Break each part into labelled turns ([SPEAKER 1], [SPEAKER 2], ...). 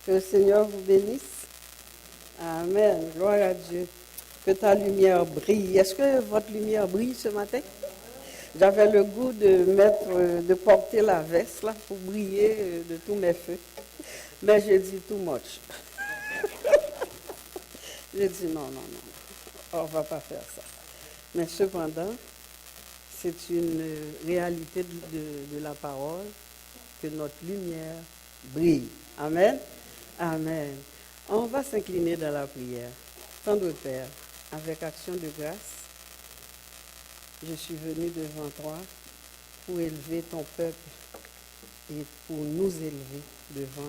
[SPEAKER 1] Que le Seigneur vous bénisse. Amen. Gloire à Dieu. Que ta lumière brille. Est-ce que votre lumière brille ce matin? J'avais le goût de porter la veste là pour briller de tous mes feux. Mais j'ai dit too much. J'ai dit non, on ne va pas faire ça. Mais cependant, c'est une réalité de la parole que notre lumière brille. Amen. Amen. On va s'incliner dans la prière. Tendre Père, avec action de grâce, je suis venu devant toi pour élever ton peuple et pour nous élever devant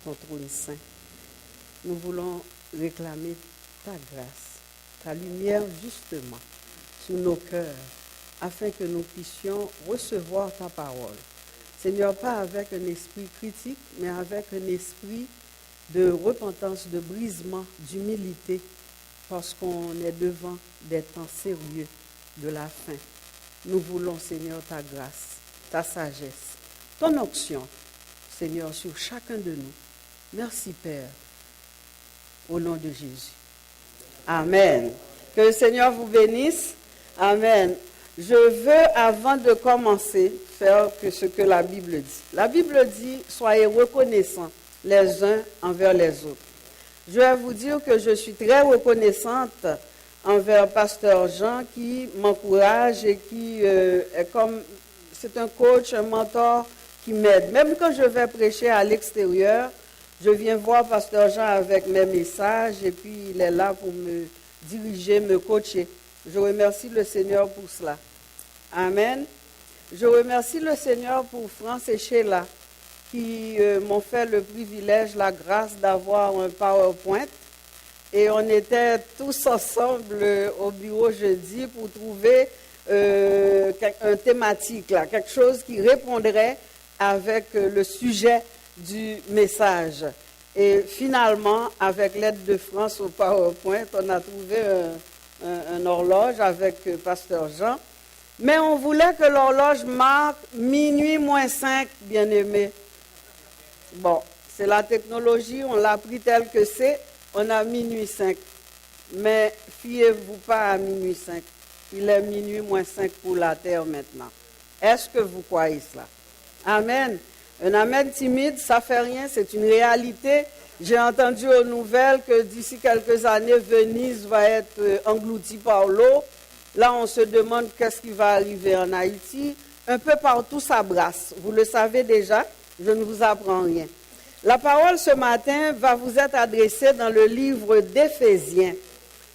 [SPEAKER 1] ton trône saint. Nous voulons réclamer ta grâce, ta lumière justement sur nos cœurs, afin que nous puissions recevoir ta parole. Seigneur, pas avec un esprit critique, mais avec un esprit de repentance, de brisement, d'humilité, parce qu'on est devant des temps sérieux de la fin. Nous voulons, Seigneur, ta grâce, ta sagesse, ton onction, Seigneur, sur chacun de nous. Merci, Père, au nom de Jésus. Amen. Que le Seigneur vous bénisse. Amen. Je veux, avant de commencer, faire ce que la Bible dit. La Bible dit, soyez reconnaissants les uns envers les autres. Je vais vous dire que je suis très reconnaissante envers Pasteur Jean qui m'encourage et qui est comme, c'est un coach, un mentor qui m'aide. Même quand je vais prêcher à l'extérieur, je viens voir Pasteur Jean avec mes messages et puis il est là pour me diriger, me coacher. Je remercie le Seigneur pour cela. Amen. Je remercie le Seigneur pour France et Sheila qui m'ont fait le privilège, la grâce d'avoir un PowerPoint. Et on était tous ensemble au bureau jeudi pour trouver un thématique, là, quelque chose qui répondrait avec le sujet du message. Et finalement, avec l'aide de France au PowerPoint, on a trouvé un horloge avec Pasteur Jean. Mais on voulait que l'horloge marque minuit moins 5, bien-aimés. Bon, c'est la technologie, on l'a pris tel que c'est, on a minuit 5. Mais fiez-vous pas à minuit 5. Il est minuit moins 5 pour la terre maintenant. Est-ce que vous croyez cela? Amen. Un amen timide, ça fait rien, c'est une réalité. J'ai entendu aux nouvelles que d'ici quelques années, Venise va être engloutie par l'eau. Là, on se demande qu'est-ce qui va arriver en Haïti. Un peu partout, ça brasse. Vous le savez déjà, je ne vous apprends rien. La parole ce matin va vous être adressée dans le livre d'Éphésiens.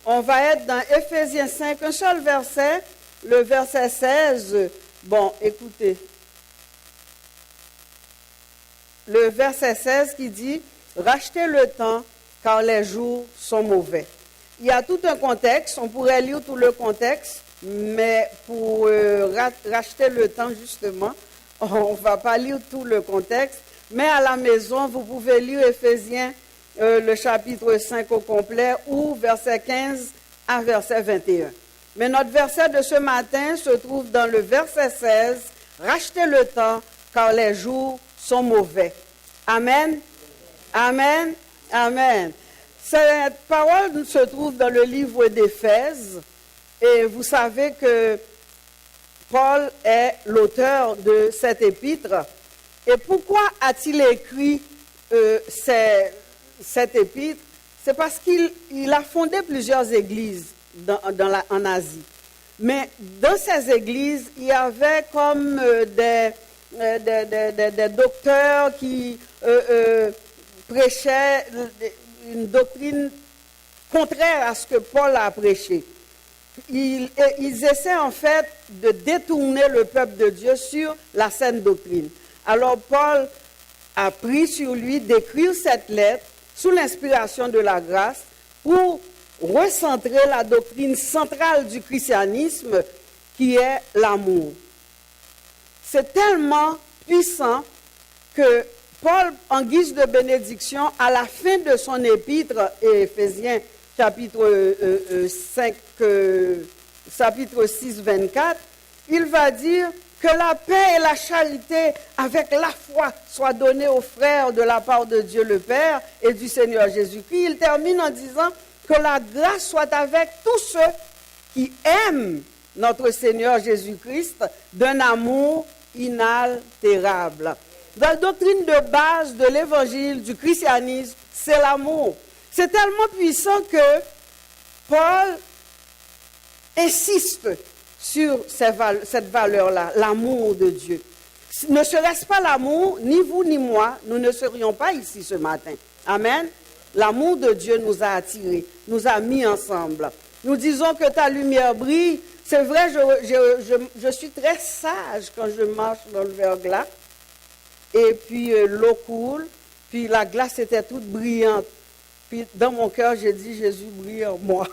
[SPEAKER 1] On va être dans Éphésiens 5, un seul verset, le verset 16. Bon, écoutez. Le verset 16 qui dit « Rachetez le temps, car les jours sont mauvais ». Il y a tout un contexte, on pourrait lire tout le contexte, mais pour racheter le temps, justement, on ne va pas lire tout le contexte. Mais à la maison, vous pouvez lire Éphésiens, le chapitre 5 au complet, ou verset 15 à verset 21. Mais notre verset de ce matin se trouve dans le verset 16, « Rachetez le temps, car les jours sont mauvais. » Amen. Amen. Amen. Cette parole se trouve dans le livre d'Éphèse et vous savez que Paul est l'auteur de cette épître. Et pourquoi a-t-il écrit cette épître? C'est parce qu'il a fondé plusieurs églises en Asie. Mais dans ces églises, il y avait comme des docteurs qui prêchaient une doctrine contraire à ce que Paul a prêché. Ils essaient en fait de détourner le peuple de Dieu sur la saine doctrine. Alors Paul a pris sur lui d'écrire cette lettre sous l'inspiration de la grâce pour recentrer la doctrine centrale du christianisme qui est l'amour. C'est tellement puissant que Paul, en guise de bénédiction, à la fin de son épître, Éphésiens chapitre 6, 24, il va dire Que la paix et la charité avec la foi soient données aux frères de la part de Dieu le Père et du Seigneur Jésus-Christ. Il termine en disant que la grâce soit avec tous ceux qui aiment notre Seigneur Jésus-Christ d'un amour inaltérable. La doctrine de base de l'évangile, du christianisme, c'est l'amour. C'est tellement puissant que Paul insiste sur cette valeur-là, l'amour de Dieu. Ne serait-ce pas l'amour, ni vous ni moi, nous ne serions pas ici ce matin. Amen. L'amour de Dieu nous a attirés, nous a mis ensemble. Nous disons que ta lumière brille. C'est vrai, je suis très sage quand je marche dans le verglas. Et puis l'eau coule, puis la glace était toute brillante. Puis dans mon cœur, j'ai dit, Jésus, brille en moi.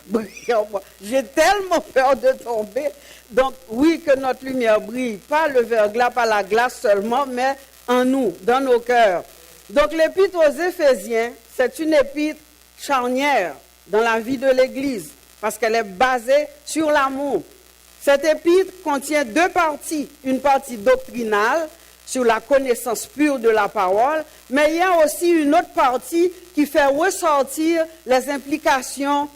[SPEAKER 1] Brille en moi. J'ai tellement peur de tomber. Donc oui, que notre lumière brille, pas le verglas, pas la glace seulement, mais en nous, dans nos cœurs. Donc l'épître aux Éphésiens, c'est une épître charnière dans la vie de l'Église, parce qu'elle est basée sur l'amour. Cette épître contient deux parties, une partie doctrinale, sur la connaissance pure de la parole, mais il y a aussi une autre partie qui fait ressortir les implications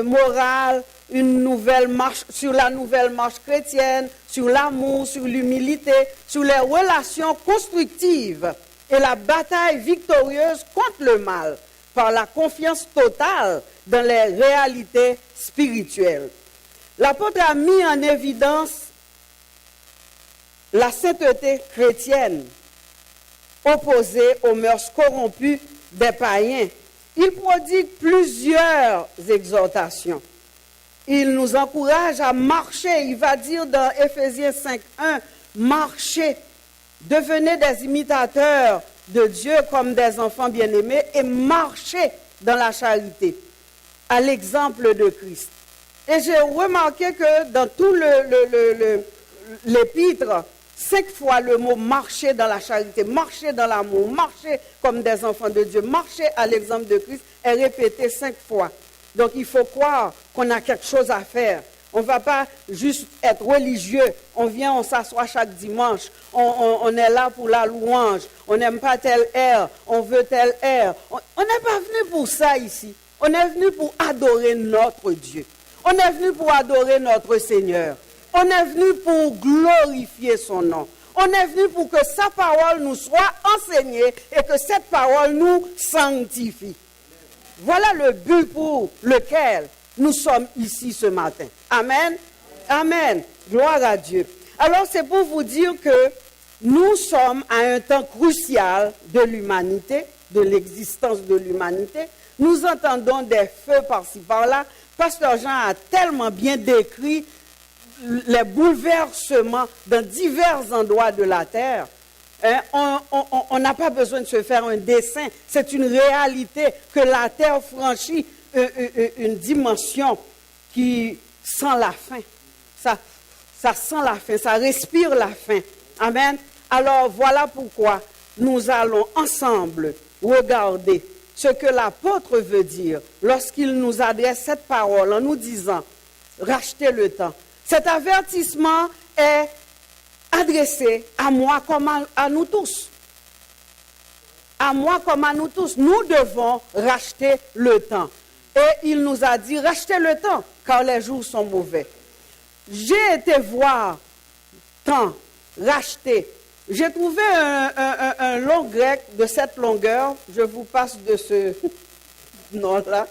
[SPEAKER 1] morales, une nouvelle marche, sur la nouvelle marche chrétienne, sur l'amour, sur l'humilité, sur les relations constructives et la bataille victorieuse contre le mal, par la confiance totale dans les réalités spirituelles. L'apôtre a mis en évidence la sainteté chrétienne, opposée aux mœurs corrompues des païens. Il prodigue plusieurs exhortations. Il nous encourage à marcher. Il va dire dans Éphésiens 5:1, marchez, devenez des imitateurs de Dieu comme des enfants bien-aimés et marchez dans la charité, à l'exemple de Christ. Et j'ai remarqué que dans tout l'épître, 5 fois le mot marcher dans la charité, marcher dans l'amour, marcher comme des enfants de Dieu, marcher à l'exemple de Christ est répété 5 fois. Donc il faut croire qu'on a quelque chose à faire. On ne va pas juste être religieux. On vient, on s'assoit chaque dimanche. On est là pour la louange. On n'aime pas tel air. On veut tel air. On n'est pas venu pour ça ici. On est venu pour adorer notre Dieu. On est venu pour adorer notre Seigneur. On est venu pour glorifier son nom. On est venu pour que sa parole nous soit enseignée et que cette parole nous sanctifie. Voilà le but pour lequel nous sommes ici ce matin. Amen. Amen. Gloire à Dieu. Alors c'est pour vous dire que nous sommes à un temps crucial de l'humanité, de l'existence de l'humanité. Nous entendons des feux par-ci par-là. Pasteur Jean a tellement bien décrit les bouleversements dans divers endroits de la terre. On n'a pas besoin de se faire un dessin. C'est une réalité que la terre franchit une dimension qui sent la fin. Ça sent la fin, ça respire la fin. Amen. Alors voilà pourquoi nous allons ensemble regarder ce que l'apôtre veut dire lorsqu'il nous adresse cette parole en nous disant « Rachetez le temps ». Cet avertissement est adressé à moi comme à nous tous. À moi comme à nous tous. Nous devons racheter le temps. Et il nous a dit, rachetez le temps, car les jours sont mauvais. J'ai été voir temps, racheter. J'ai trouvé un long grec de cette longueur. Je vous passe de ce nom-là.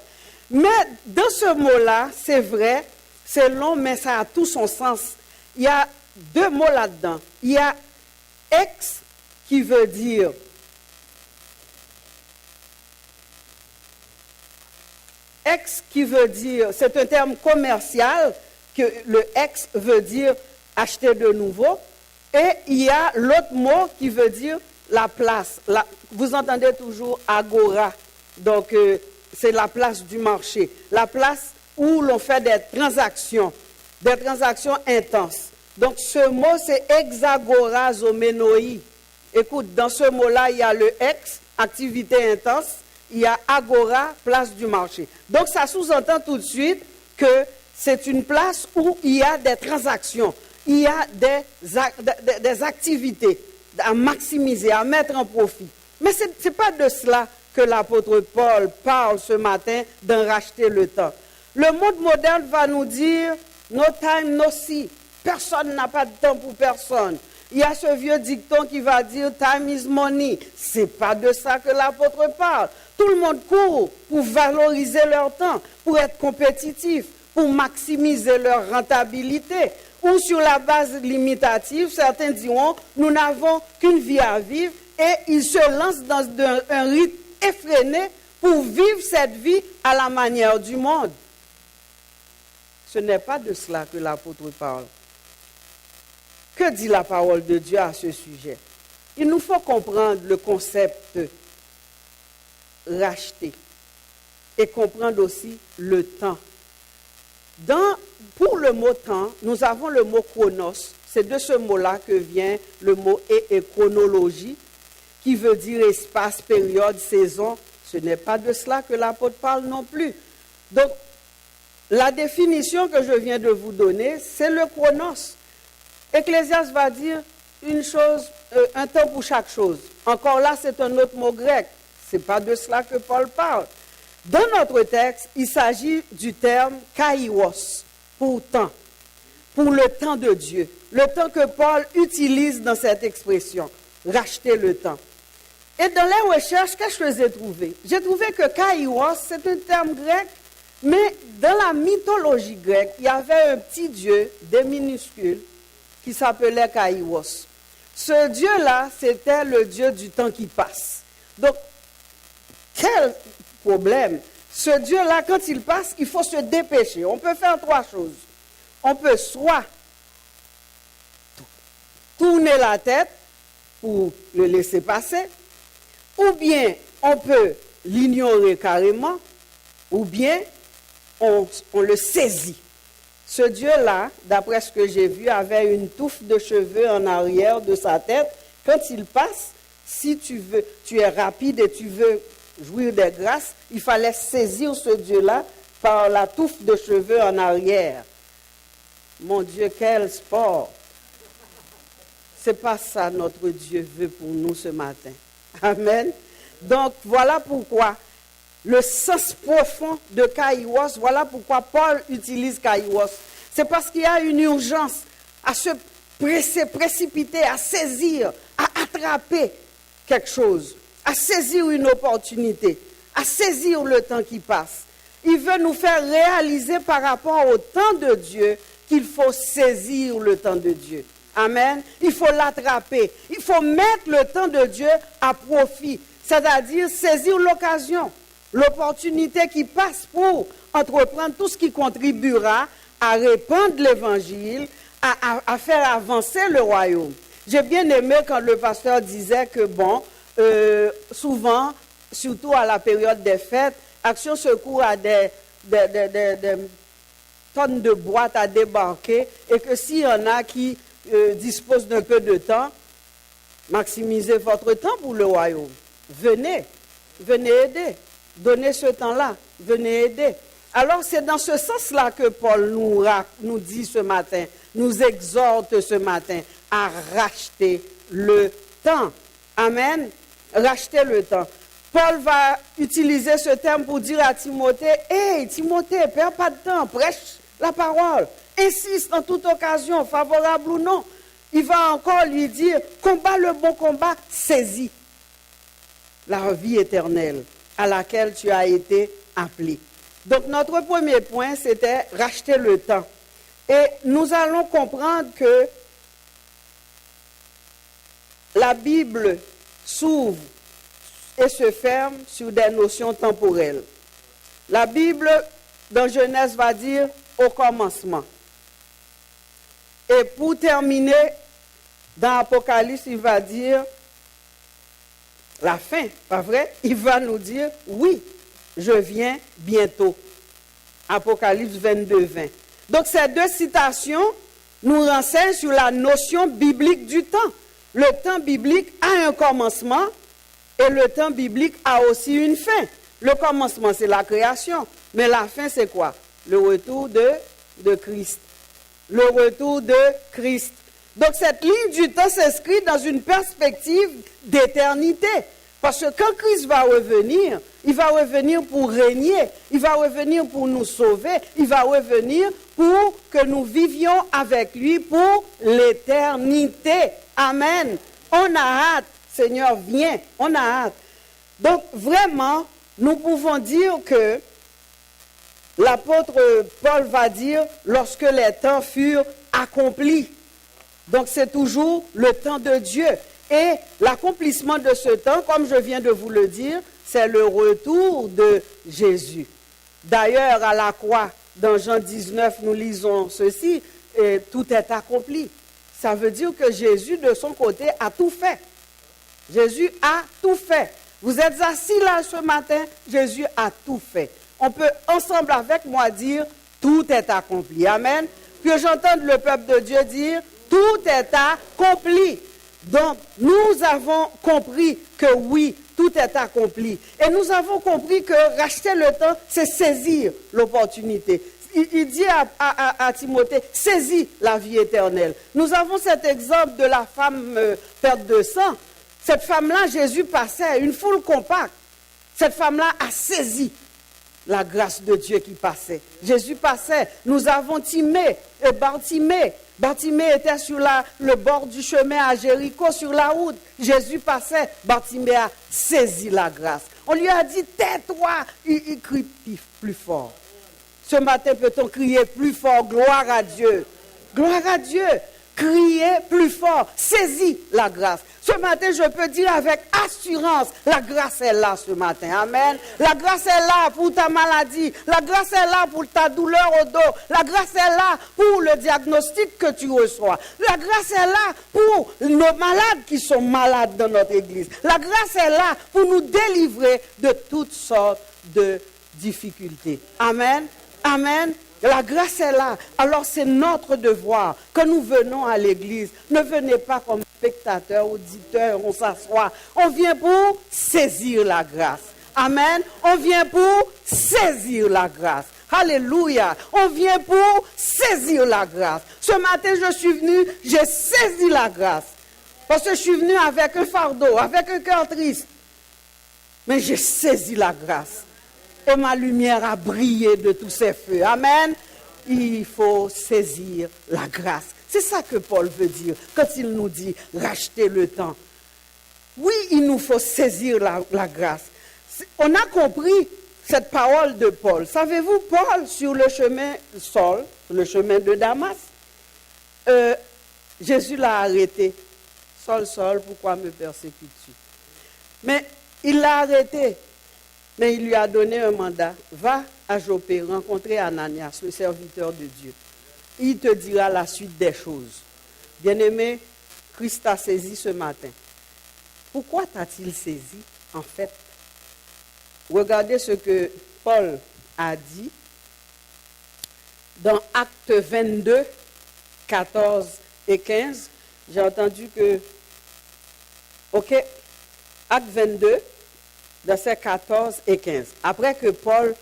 [SPEAKER 1] Mais dans ce mot-là, c'est vrai, c'est long, mais ça a tout son sens. Il y a 2 mots là-dedans. Il y a ex qui veut dire c'est un terme commercial que le ex veut dire acheter de nouveau. Et il y a l'autre mot qui veut dire la place. Vous entendez toujours agora. Donc c'est la place du marché. La place où l'on fait des transactions intenses. Donc ce mot c'est hexagorazomenoi. Écoute, dans ce mot-là, il y a le ex, activité intense, il y a agora, place du marché. Donc ça sous-entend tout de suite que c'est une place où il y a des transactions. il y a des activités à maximiser, à mettre en profit. Mais ce n'est pas de cela que l'apôtre Paul parle ce matin, d'en racheter le temps. Le monde moderne va nous dire « no time, no see ». Personne n'a pas de temps pour personne. Il y a ce vieux dicton qui va dire « time is money ». Ce n'est pas de ça que l'apôtre parle. Tout le monde court pour valoriser leur temps, pour être compétitif, pour maximiser leur rentabilité. Ou sur la base limitative, certains diront « nous n'avons qu'une vie à vivre » et ils se lancent dans un rythme effréné pour vivre cette vie à la manière du monde. Ce n'est pas de cela que l'apôtre parle. Que dit la parole de Dieu à ce sujet? Il nous faut comprendre le concept racheter et comprendre aussi le temps. Pour le mot temps, nous avons le mot chronos. C'est de ce mot-là que vient le mot et chronologie, qui veut dire espace, période, saison. Ce n'est pas de cela que l'apôtre parle non plus. Donc, la définition que je viens de vous donner, c'est le chronos. Ecclésiaste va dire une chose, un temps pour chaque chose. Encore là, c'est un autre mot grec. Ce n'est pas de cela que Paul parle. Dans notre texte, il s'agit du terme kairos, pour temps, pour le temps de Dieu. Le temps que Paul utilise dans cette expression, racheter le temps. Et dans les recherches, qu'est-ce que j'ai trouvé? J'ai trouvé que kairos, c'est un terme grec, mais dans la mythologie grecque, il y avait un petit dieu, des minuscules, qui s'appelait kairos. Ce dieu-là, c'était le dieu du temps qui passe. Donc, quel problème? Ce dieu-là, quand il passe, il faut se dépêcher. On peut faire trois choses. On peut soit tourner la tête pour le laisser passer, ou bien on peut l'ignorer carrément, ou bien on le saisit. Ce Dieu-là, d'après ce que j'ai vu, avait une touffe de cheveux en arrière de sa tête. Quand il passe, si tu es rapide et tu veux jouir des grâces, il fallait saisir ce Dieu-là par la touffe de cheveux en arrière. Mon Dieu, quel sport! C'est pas ça notre Dieu veut pour nous ce matin. Amen. Donc, voilà pourquoi le sens profond de kairos, voilà pourquoi Paul utilise kairos. C'est parce qu'il y a une urgence à se précipiter, à saisir, à attraper quelque chose, à saisir une opportunité, à saisir le temps qui passe. Il veut nous faire réaliser par rapport au temps de Dieu qu'il faut saisir le temps de Dieu. Amen. Il faut l'attraper. Il faut mettre le temps de Dieu à profit, c'est-à-dire saisir l'occasion, l'opportunité qui passe pour entreprendre tout ce qui contribuera à répandre l'évangile, à faire avancer le royaume. J'ai bien aimé quand le pasteur disait que souvent, surtout à la période des fêtes, Action Secours a des tonnes de boîtes à débarquer et que s'il y en a qui disposent d'un peu de temps, maximisez votre temps pour le royaume. Venez aider. Donnez ce temps-là, venez aider. Alors c'est dans ce sens-là que Paul nous dit ce matin, nous exhorte ce matin à racheter le temps. Amen. Racheter le temps. Paul va utiliser ce terme pour dire à Timothée, « Hey, Timothée, perds pas de temps, prêche la parole, insiste en toute occasion, favorable ou non. » Il va encore lui dire, « Combat le bon combat, saisis la vie éternelle à laquelle tu as été appelé. » Donc notre premier point, c'était racheter le temps. Et nous allons comprendre que la Bible s'ouvre et se ferme sur des notions temporelles. La Bible, dans Genèse, va dire au commencement. Et pour terminer, dans Apocalypse, il va dire la fin, pas vrai? Il va nous dire, oui, je viens bientôt. Apocalypse 22, 20. Donc ces deux citations nous renseignent sur la notion biblique du temps. Le temps biblique a un commencement et le temps biblique a aussi une fin. Le commencement, c'est la création. Mais la fin, c'est quoi? Le retour de Christ. le retour de Christ. Donc cette ligne du temps s'inscrit dans une perspective d'éternité. Parce que quand Christ va revenir, il va revenir pour régner, il va revenir pour nous sauver, il va revenir pour que nous vivions avec lui pour l'éternité. Amen. On a hâte, Seigneur, viens, on a hâte. Donc vraiment, nous pouvons dire que l'apôtre Paul va dire lorsque les temps furent accomplis. Donc c'est toujours le temps de Dieu. Et l'accomplissement de ce temps, comme je viens de vous le dire, c'est le retour de Jésus. D'ailleurs, à la croix, dans Jean 19, nous lisons ceci, et tout est accompli. Ça veut dire que Jésus, de son côté, a tout fait. Jésus a tout fait. Vous êtes assis là ce matin, Jésus a tout fait. On peut ensemble avec moi dire, tout est accompli. Amen. Que j'entende le peuple de Dieu dire, tout est accompli. Donc, nous avons compris que oui, tout est accompli. Et nous avons compris que racheter le temps, c'est saisir l'opportunité. Il dit à Timothée, saisis la vie éternelle. Nous avons cet exemple de la femme perte de sang. Cette femme-là, Jésus passait, une foule compacte. Cette femme-là a saisi la grâce de Dieu qui passait. Jésus passait. Nous avons Timée et Bartimée. Bartimée était sur le bord du chemin à Jéricho, sur la route. Jésus passait. Bartimée a saisi la grâce. On lui a dit, tais-toi. Il crie plus fort. Ce matin, peut-on crier plus fort? Gloire à Dieu. Gloire à Dieu. Criez plus fort. Saisis la grâce. Ce matin, je peux dire avec assurance, la grâce est là ce matin. Amen. La grâce est là pour ta maladie. La grâce est là pour ta douleur au dos. La grâce est là pour le diagnostic que tu reçois. La grâce est là pour nos malades qui sont malades dans notre église. La grâce est là pour nous délivrer de toutes sortes de difficultés. Amen. Amen. La grâce est là. Alors c'est notre devoir. Quand nous venons à l'église, ne venez pas comme spectateurs, auditeurs, on s'assoit. On vient pour saisir la grâce. Amen. On vient pour saisir la grâce. Alléluia. On vient pour saisir la grâce. Ce matin, je suis venu, j'ai saisi la grâce. Parce que je suis venu avec un fardeau, avec un cœur triste. Mais j'ai saisi la grâce. Et ma lumière a brillé de tous ces feux. Amen. Il faut saisir la grâce. C'est ça que Paul veut dire quand il nous dit racheter le temps. Oui, il nous faut saisir la grâce. On a compris cette parole de Paul. Savez-vous, Paul, sur le chemin Saul, le chemin de Damas, Jésus l'a arrêté. Saul, Saul, pourquoi me persécutes-tu? Mais il l'a arrêté. Mais il lui a donné un mandat. Va à Jopé, rencontrer Ananias, le serviteur de Dieu. Il te dira la suite des choses. Bien-aimé, Christ t'a saisi ce matin. Pourquoi t'a-t-il saisi, en fait? Regardez ce que Paul a dit dans Actes 22, 14 et 15. J'ai entendu que... Ok, Actes 22, versets 14 et 15. Après que Paul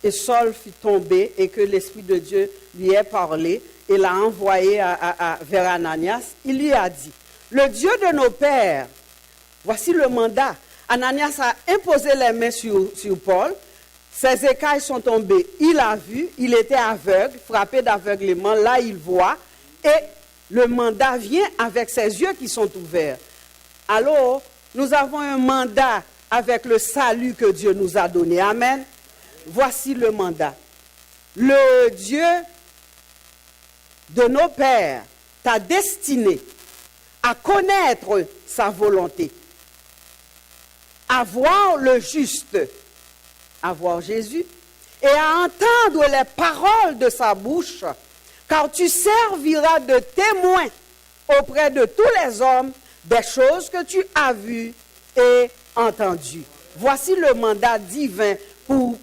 [SPEAKER 1] et Saul fut tombé et que l'Esprit de Dieu lui ait parlé et l'a envoyé vers Ananias, il lui a dit, le Dieu de nos pères, voici le mandat. Ananias a imposé les mains sur Paul, ses écailles sont tombées, il a vu, il était aveugle, frappé d'aveuglement, là il voit, et le mandat vient avec ses yeux qui sont ouverts. Alors, nous avons un mandat avec le salut que Dieu nous a donné. Amen. Voici le mandat. Le Dieu de nos pères t'a destiné à connaître sa volonté, à voir le juste, à voir Jésus, et à entendre les paroles de sa bouche, car tu serviras de témoin auprès de tous les hommes des choses que tu as vues et entendues. Voici le mandat divin pour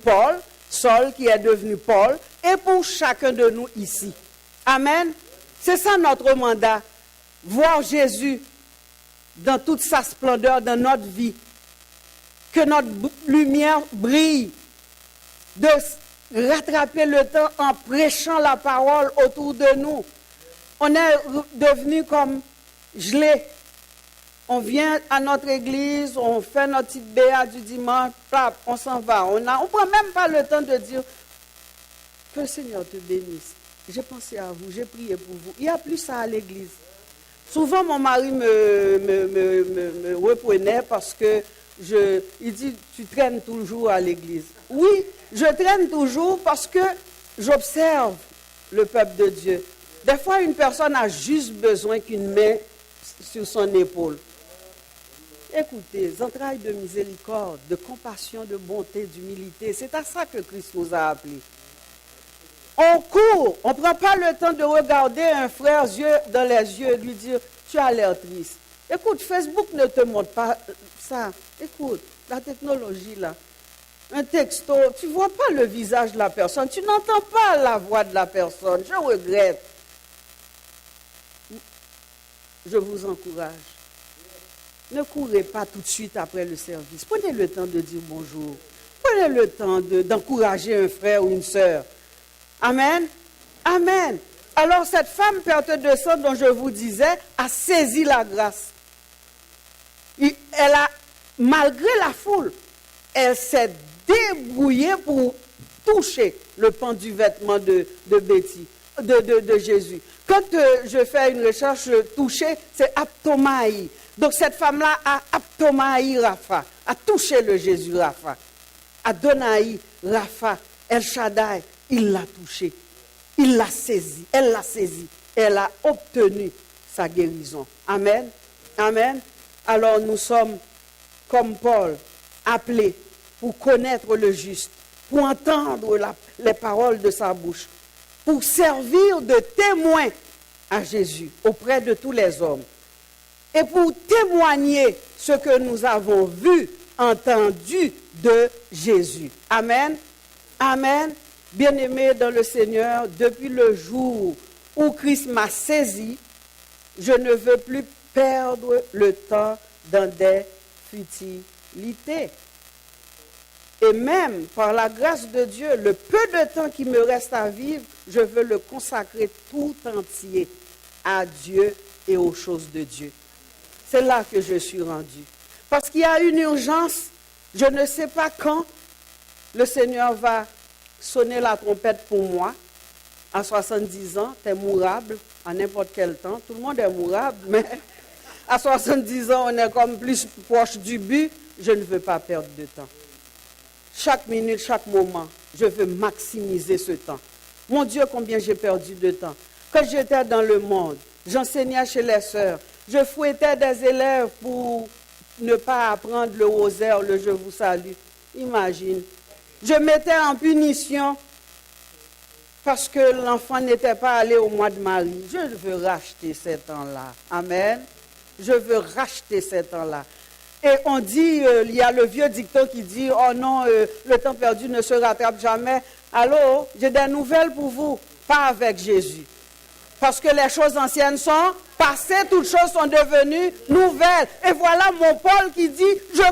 [SPEAKER 1] Paul, Saul qui est devenu Paul, et pour chacun de nous ici. Amen. C'est ça notre mandat. Voir Jésus dans toute sa splendeur dans notre vie. Que notre lumière brille. rattraper le temps en prêchant la parole autour de nous. On est devenu comme gelé. On vient à notre église, on fait notre petite béa du dimanche, on s'en va. On prend même pas le temps de dire que le Seigneur te bénisse. J'ai pensé à vous, j'ai prié pour vous. Il n'y a plus ça à l'église. Souvent, mon mari me reprenait parce que il dit, tu traînes toujours à l'église. Oui, je traîne toujours parce que j'observe le peuple de Dieu. Des fois, une personne a juste besoin qu'une main sur son épaule. Écoutez, entrailles de miséricorde, de compassion, de bonté, d'humilité, c'est à ça que Christ nous a appelés. On court, on ne prend pas le temps de regarder un frère dans les yeux et lui dire « tu as l'air triste ». Écoute, Facebook ne te montre pas ça. Écoute, la technologie là, un texto, tu ne vois pas le visage de la personne, tu n'entends pas la voix de la personne. Je regrette. Je vous encourage. Ne courez pas tout de suite après le service. Prenez le temps de dire bonjour. Prenez le temps d'encourager un frère ou une sœur. Amen. Amen. Alors cette femme perte de sang dont je vous disais a saisi la grâce. Elle a, malgré la foule, elle s'est débrouillée pour toucher le pan du vêtement de Jésus. Quand je fais une recherche, toucher, c'est aptomaï. Donc cette femme-là a aptomaï Rapha, a touché le Jésus Rapha. Adonai Rapha, El Shaddai, il l'a touché. Il l'a saisi, elle l'a saisi. Elle a obtenu sa guérison. Amen. Amen. Alors nous sommes, comme Paul, appelés pour connaître le juste, pour entendre les paroles de sa bouche, pour servir de témoin à Jésus auprès de tous les hommes et pour témoigner ce que nous avons vu, entendu de Jésus. Amen. Amen. Bien-aimés dans le Seigneur, depuis le jour où Christ m'a saisi, je ne veux plus perdre le temps dans des futilités. Et même par la grâce de Dieu, le peu de temps qui me reste à vivre, je veux le consacrer tout entier à Dieu et aux choses de Dieu. C'est là que je suis rendue. Parce qu'il y a une urgence, je ne sais pas quand le Seigneur va sonner la trompette pour moi. À 70 ans, tu es mourable à n'importe quel temps. Tout le monde est mourable, mais à 70 ans, on est comme plus proche du but. Je ne veux pas perdre de temps. Chaque minute, chaque moment, je veux maximiser ce temps. Mon Dieu, combien j'ai perdu de temps. Quand j'étais dans le monde, j'enseignais chez les sœurs. Je fouettais des élèves pour ne pas apprendre le rosaire, le je vous salue. Imagine. Je mettais en punition parce que l'enfant n'était pas allé au mois de Marie. Je veux racheter ces temps-là. Amen. Je veux racheter ces temps-là. Et on dit, il y a le vieux dicton qui dit, oh non, le temps perdu ne se rattrape jamais. Allô, j'ai des nouvelles pour vous, pas avec Jésus. Parce que les choses anciennes sont passées, toutes choses sont devenues nouvelles. Et voilà mon Paul qui dit, je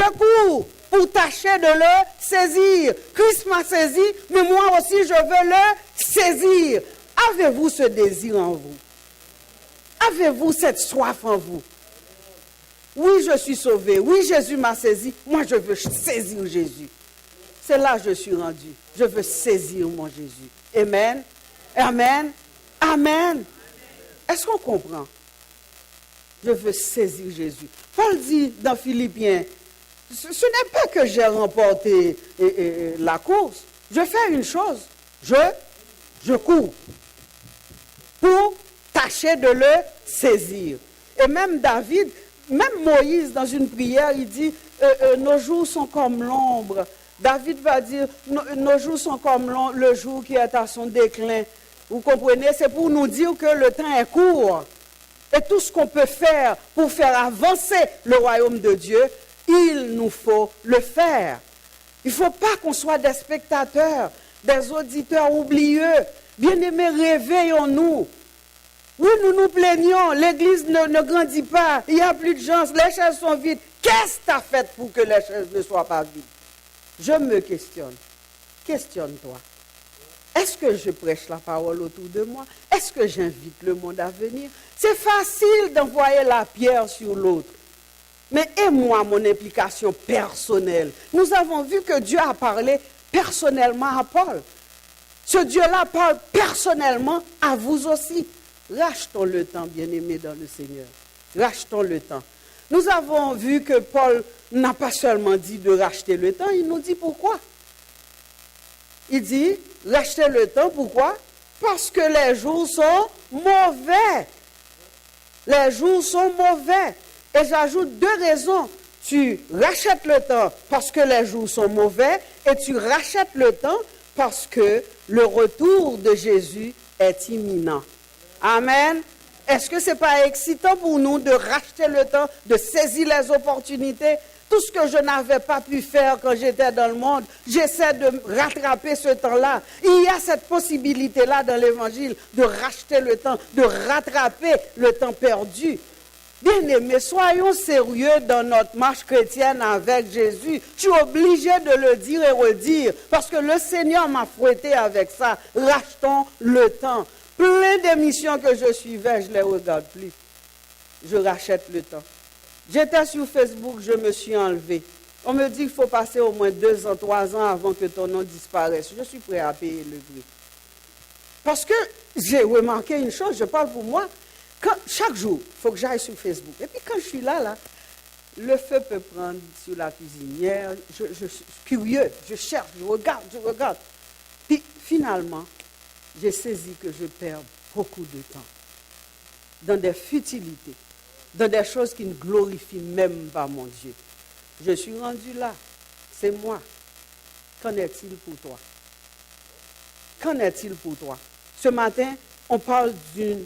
[SPEAKER 1] cours pour tâcher de le saisir. Christ m'a saisi, mais moi aussi je veux le saisir. Avez-vous ce désir en vous? Avez-vous cette soif en vous? Oui, je suis sauvé. Oui, Jésus m'a saisi. Moi, je veux saisir Jésus. C'est là que je suis rendu. Je veux saisir mon Jésus. Amen. Amen. Amen. Est-ce qu'on comprend? Je veux saisir Jésus. Paul dit dans Philippiens, ce n'est pas que j'ai remporté la course. Je fais une chose. Je cours pour tâcher de le saisir. Et même David, même Moïse, dans une prière, il dit, nos jours sont comme l'ombre. David va dire, nos jours sont comme le jour qui est à son déclin. Vous comprenez? C'est pour nous dire que le temps est court. Et tout ce qu'on peut faire pour faire avancer le royaume de Dieu, il nous faut le faire. Il ne faut pas qu'on soit des spectateurs, des auditeurs oublieux. Bien-aimés, réveillons-nous. Oui, nous nous plaignons, l'église ne grandit pas, il n'y a plus de gens, les chaises sont vides. Qu'est-ce que tu as fait pour que les chaises ne soient pas vides? Je me questionne. questionne-toi. Est-ce que je prêche la parole autour de moi? Est-ce que j'invite le monde à venir? C'est facile d'envoyer la pierre sur l'autre. Mais et moi, mon implication personnelle? Nous avons vu que Dieu a parlé personnellement à Paul. Ce Dieu-là parle personnellement à vous aussi. Rachetons le temps, bien-aimés dans le Seigneur. Rachetons le temps. Nous avons vu que Paul n'a pas seulement dit de racheter le temps, il nous dit pourquoi. Il dit, racheter le temps, pourquoi? Parce que les jours sont mauvais. Les jours sont mauvais. Et j'ajoute 2 raisons. Tu rachètes le temps parce que les jours sont mauvais et tu rachètes le temps parce que le retour de Jésus est imminent. Amen. Est-ce que ce n'est pas excitant pour nous de racheter le temps, de saisir les opportunités? Tout ce que je n'avais pas pu faire quand j'étais dans le monde, j'essaie de rattraper ce temps-là. Il y a cette possibilité-là dans l'Évangile de racheter le temps, de rattraper le temps perdu. Bien-aimés, soyons sérieux dans notre marche chrétienne avec Jésus. Je suis obligé de le dire et redire parce que le Seigneur m'a fouetté avec ça. Rachetons le temps. Plein d'émissions que je suivais, je ne les regarde plus. Je rachète le temps. J'étais sur Facebook, je me suis enlevé. On me dit qu'il faut passer au moins 2 ans, 3 ans avant que ton nom disparaisse. Je suis prêt à payer le prix. Parce que j'ai remarqué une chose, je parle pour moi. Chaque jour, il faut que j'aille sur Facebook. Et puis quand je suis là, le feu peut prendre sur la cuisinière. Je suis curieux, je cherche, je regarde. Puis finalement, j'ai saisi que je perds beaucoup de temps dans des futilités, dans des choses qui ne glorifient même pas mon Dieu. Je suis rendu là, c'est moi. Qu'en est-il pour toi? Qu'en est-il pour toi? Ce matin, on parle d'une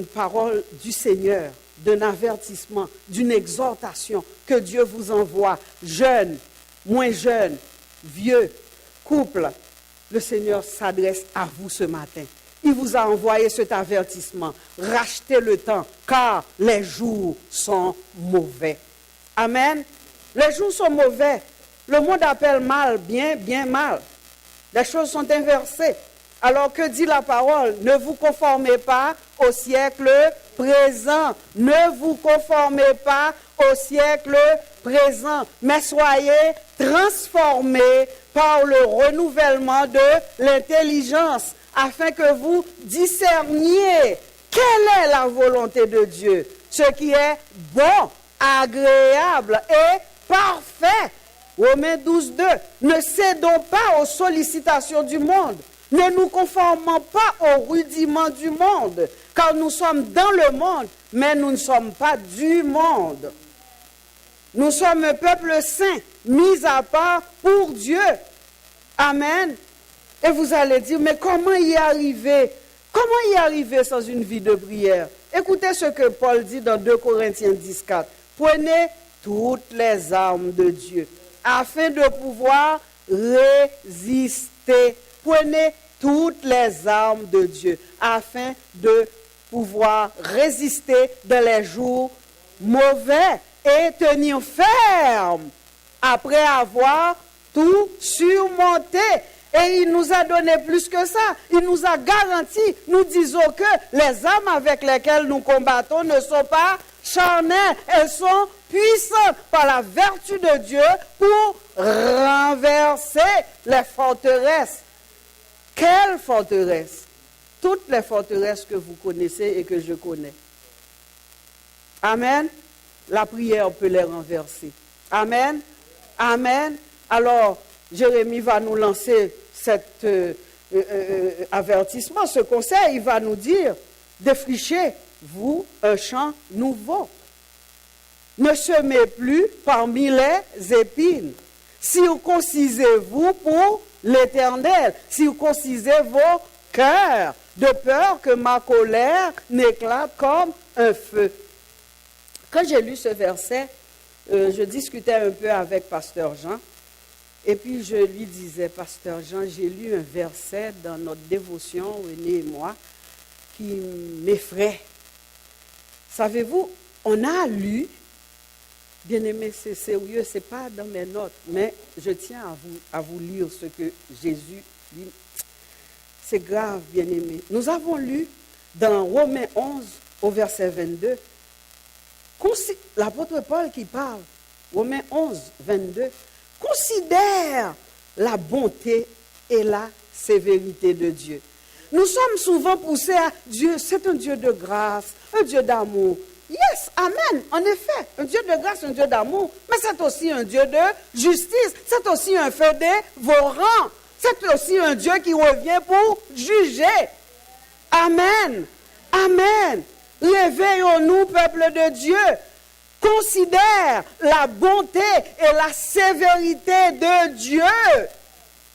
[SPEAKER 1] parole du Seigneur, d'un avertissement, d'une exhortation que Dieu vous envoie, jeunes, moins jeunes, vieux, couple. Le Seigneur s'adresse à vous ce matin. Il vous a envoyé cet avertissement. Rachetez le temps, car les jours sont mauvais. Amen. Les jours sont mauvais. Le monde appelle mal, bien, bien mal. Les choses sont inversées. Alors que dit la parole? Ne vous conformez pas au siècle présent. Ne vous conformez pas au siècle présent. Mais soyez transformés par le renouvellement de l'intelligence, afin que vous discerniez quelle est la volonté de Dieu, ce qui est bon, agréable et parfait. Romains 12, 2. Ne cédons pas aux sollicitations du monde. Ne nous conformons pas aux rudiments du monde, car nous sommes dans le monde, mais nous ne sommes pas du monde. Nous sommes un peuple saint, mis à part pour Dieu. Amen. Et vous allez dire, mais comment y arriver? Comment y arriver sans une vie de prière? Écoutez ce que Paul dit dans 2 Corinthiens 10, 4. Prenez toutes les armes de Dieu, afin de pouvoir résister. Prenez toutes les armes de Dieu, afin de pouvoir résister dans les jours mauvais et tenir ferme après avoir tout surmonté. Et il nous a donné plus que ça. Il nous a garanti, nous disons que les armes avec lesquelles nous combattons ne sont pas charnelles. Elles sont puissantes par la vertu de Dieu pour renverser les forteresses. Quelles forteresses? Toutes les forteresses que vous connaissez et que je connais. Amen. La prière peut les renverser. Amen. Amen. Alors, Jérémie va nous lancer cet avertissement, ce conseil. Il va nous dire, défrichez-vous un champ nouveau. Ne semez plus parmi les épines. Circoncisez-vous pour l'Éternel. Circoncisez vos cœurs, de peur que ma colère n'éclate comme un feu. Quand j'ai lu ce verset, je discutais un peu avec Pasteur Jean, et puis je lui disais, Pasteur Jean, j'ai lu un verset dans notre dévotion, René et moi, qui m'effraie. Savez-vous, on a lu Bien-aimés, c'est sérieux, ce n'est pas dans mes notes, mais je tiens à vous lire ce que Jésus dit. C'est grave, bien-aimés. Nous avons lu dans Romains 11, au verset 22, l'apôtre Paul qui parle, Romains 11, 22, considère la bonté et la sévérité de Dieu. Nous sommes souvent poussés à Dieu, c'est un Dieu de grâce, un Dieu d'amour. Yes, amen, en effet, un Dieu de grâce, un Dieu d'amour, mais c'est aussi un Dieu de justice, c'est aussi un feu dévorant, c'est aussi un Dieu qui revient pour juger. Amen, amen. Réveillons-nous, peuple de Dieu. Considère la bonté et la sévérité de Dieu.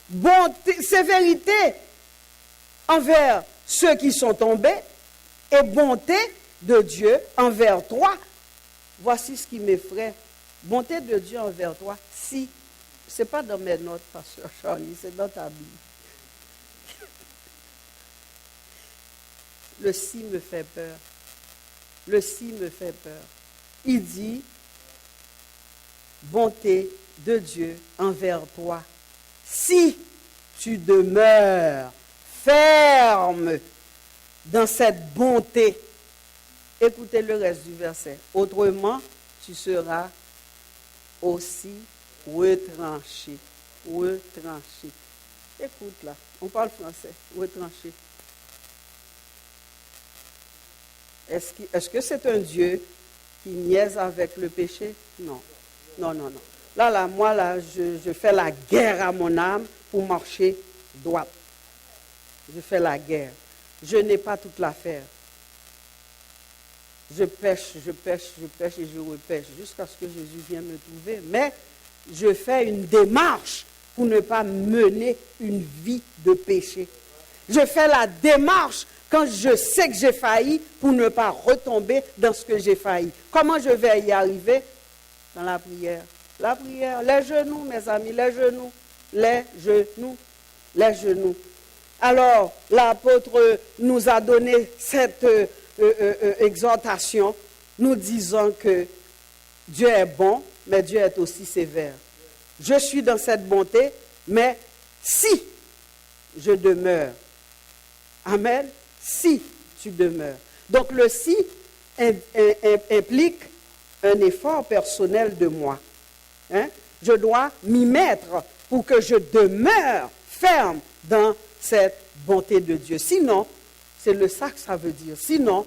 [SPEAKER 1] Bonté, sévérité envers ceux qui sont tombés et bonté de Dieu envers toi. Voici ce qui m'effraie. Bonté de Dieu envers toi. Si, ce n'est pas dans mes notes, pasteur Charlie, c'est dans ta Bible. Le si me fait peur. Le si me fait peur. Il dit, bonté de Dieu envers toi, si tu demeures ferme dans cette bonté. Écoutez le reste du verset. Autrement, tu seras aussi retranché. Retranché. Écoute là, on parle français. Retranché. Est-ce que c'est un Dieu qui niaise avec le péché? Non. Non, non, non. Là, moi, je fais la guerre à mon âme pour marcher droite. Je fais la guerre. Je n'ai pas toute l'affaire. Je pêche et je repêche jusqu'à ce que Jésus vienne me trouver. Mais je fais une démarche pour ne pas mener une vie de péché. Je fais la démarche quand je sais que j'ai failli pour ne pas retomber dans ce que j'ai failli. Comment je vais y arriver? Dans la prière. La prière, les genoux, mes amis, les genoux, les genoux, les genoux. Alors, l'apôtre nous a donné cette exhortation, nous disant que Dieu est bon, mais Dieu est aussi sévère. Je suis dans cette bonté, mais si je demeure, amen, si tu demeures. Donc le si implique un effort personnel de moi. Hein? Je dois m'y mettre pour que je demeure ferme dans cette bonté de Dieu. Sinon, c'est le ça que ça veut dire. Sinon,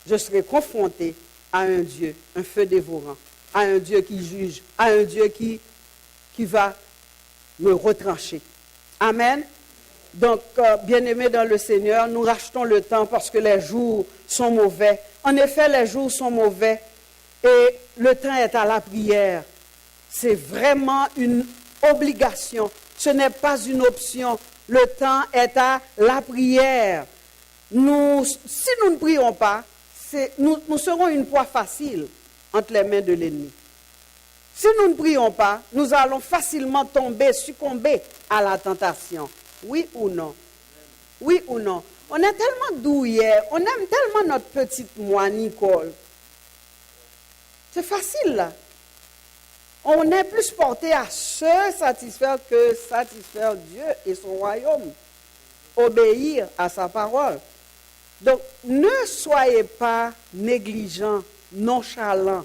[SPEAKER 1] je serai confronté à un Dieu, un feu dévorant, à un Dieu qui juge, à un Dieu qui va me retrancher. Amen. Donc, bien-aimés dans le Seigneur, nous rachetons le temps parce que les jours sont mauvais. En effet, les jours sont mauvais et le temps est à la prière. C'est vraiment une obligation. Ce n'est pas une option. Le temps est à la prière. Si nous ne prions pas, nous serons une proie facile entre les mains de l'ennemi. Si nous ne prions pas, nous allons facilement succomber à la tentation. Oui ou non? Oui ou non? On est tellement douillet, on aime tellement notre petite moi, Nicole. C'est facile, là. On est plus porté à se satisfaire que satisfaire Dieu et son royaume. Obéir à sa parole. Donc, ne soyez pas négligents, nonchalants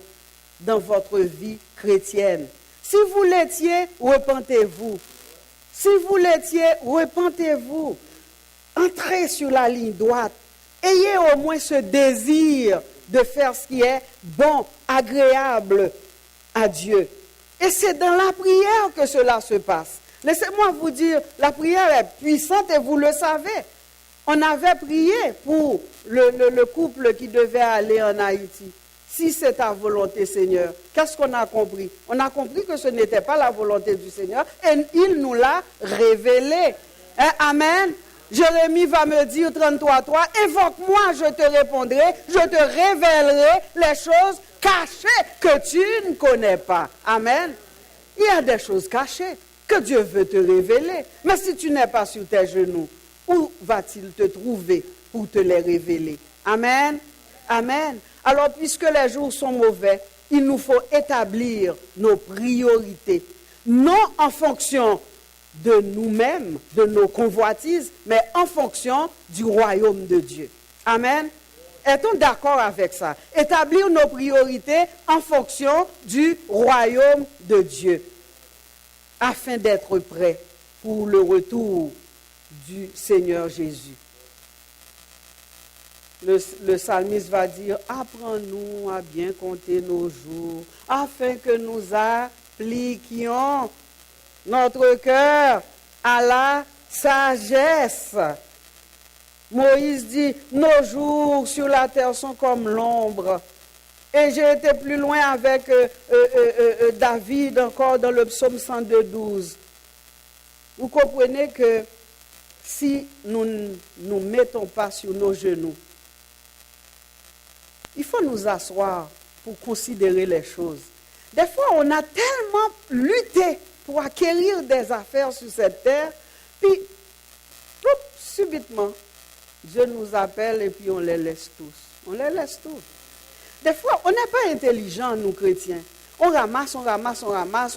[SPEAKER 1] dans votre vie chrétienne. Si vous l'étiez, repentez-vous. Si vous l'étiez, repentez-vous. Entrez sur la ligne droite. Ayez au moins ce désir de faire ce qui est bon, agréable à Dieu. Et c'est dans la prière que cela se passe. Laissez-moi vous dire, la prière est puissante et vous le savez. On avait prié pour le couple qui devait aller en Haïti. Si c'est ta volonté, Seigneur, qu'est-ce qu'on a compris? On a compris que ce n'était pas la volonté du Seigneur et il nous l'a révélé. Hein? Amen. Jérémie va me dire 33:3, évoque-moi, je te répondrai, je te révélerai les choses cachées que tu ne connais pas. Amen. Il y a des choses cachées que Dieu veut te révéler. Mais si tu n'es pas sur tes genoux, où va-t-il te trouver pour te les révéler? Amen. Amen. Alors, puisque les jours sont mauvais, il nous faut établir nos priorités, non en fonction de nous-mêmes, de nos convoitises, mais en fonction du royaume de Dieu. Amen. Est-on d'accord avec ça? Établir nos priorités en fonction du royaume de Dieu, afin d'être prêts pour le retour du Seigneur Jésus. Le psalmiste va dire, apprends-nous à bien compter nos jours, afin que nous appliquions notre cœur à la sagesse. Moïse dit, nos jours sur la terre sont comme l'ombre. Et j'ai été plus loin avec David encore dans le psaume 102:12. Vous comprenez que si nous ne nous mettons pas sur nos genoux, il faut nous asseoir pour considérer les choses. Des fois, on a tellement lutté pour acquérir des affaires sur cette terre, puis subitement, Dieu nous appelle et puis on les laisse tous. On les laisse tous. Des fois, on n'est pas intelligents, nous chrétiens. On ramasse,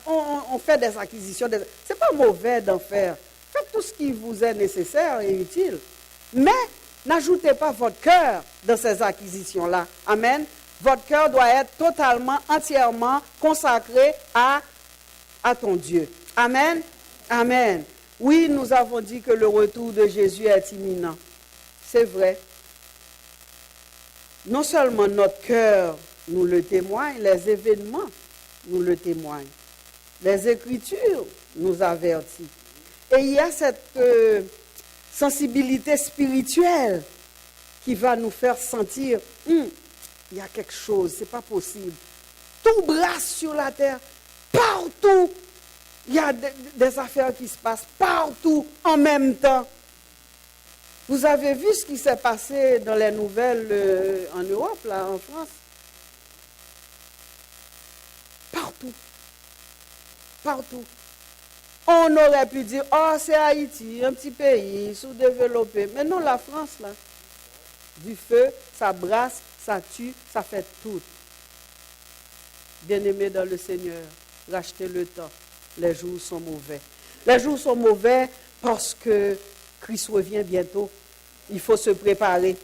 [SPEAKER 1] on fait des acquisitions. Ce n'est pas mauvais d'en faire. Faites tout ce qui vous est nécessaire et utile. Mais n'ajoutez pas votre cœur dans ces acquisitions-là. Amen. Votre cœur doit être totalement, entièrement consacré à ton Dieu. Amen. Amen. Oui, nous avons dit que le retour de Jésus est imminent. C'est vrai. Non seulement notre cœur nous le témoigne, les événements nous le témoignent. Les Écritures nous avertissent. Et il y a cette sensibilité spirituelle qui va nous faire sentir, il y a quelque chose, c'est pas possible. Tout brasse sur la terre, partout. Il y a des affaires qui se passent partout en même temps. Vous avez vu ce qui s'est passé dans les nouvelles en Europe, là, en France? Partout. Partout. On aurait pu dire, oh, c'est Haïti, un petit pays sous-développé. Mais non, la France, là, du feu, ça brasse, ça tue, ça fait tout. Bien-aimés dans le Seigneur, rachetez le temps. Les jours sont mauvais. Les jours sont mauvais parce que Christ revient bientôt. Il faut se préparer.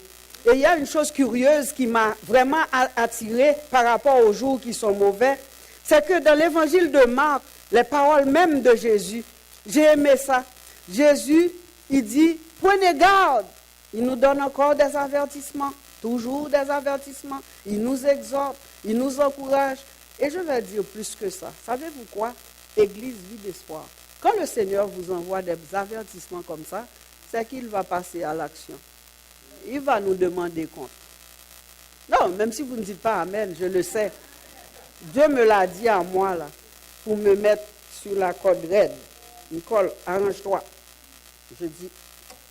[SPEAKER 1] Et il y a une chose curieuse qui m'a vraiment attirée par rapport aux jours qui sont mauvais. C'est que dans l'évangile de Marc, les paroles même de Jésus, j'ai aimé ça. Jésus, il dit, prenez garde. Il nous donne encore des avertissements, toujours des avertissements. Il nous exhorte, il nous encourage. Et je vais dire plus que ça. Savez-vous quoi? Église vie d'espoir. Quand le Seigneur vous envoie des avertissements comme ça, c'est qu'il va passer à l'action. Il va nous demander compte. Non, même si vous ne dites pas Amen, je le sais. Dieu me l'a dit à moi, là, pour me mettre sur la corde raide. Nicole, arrange-toi. Je dis,